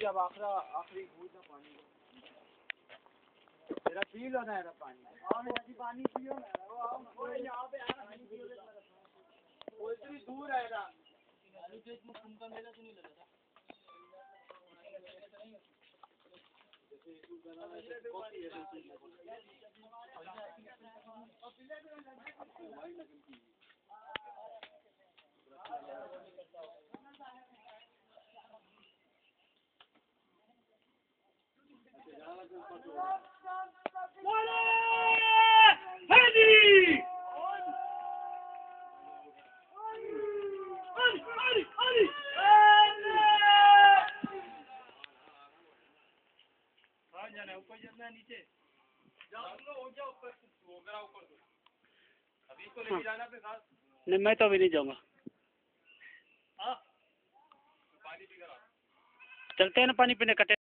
जी अब आखिरी बूंद पानी तेरा पी लो ना पानी। हाँ मेरा जी पानी पियो ना। वो आओ यहाँ पे आना पानी पियो। वो इतनी दूर है ना। मुझे इसमें खून का मेला तो नहीं लगा था। जाना ऊपर जाना नीचे जाओ हो जाओ ऊपर ऊपर अभी इसको लेके जाना पे साथ। नहीं मैं तो अभी नहीं जाऊंगा। हाँ पानी पी कर चलते हैं ना पानी पीने कटे।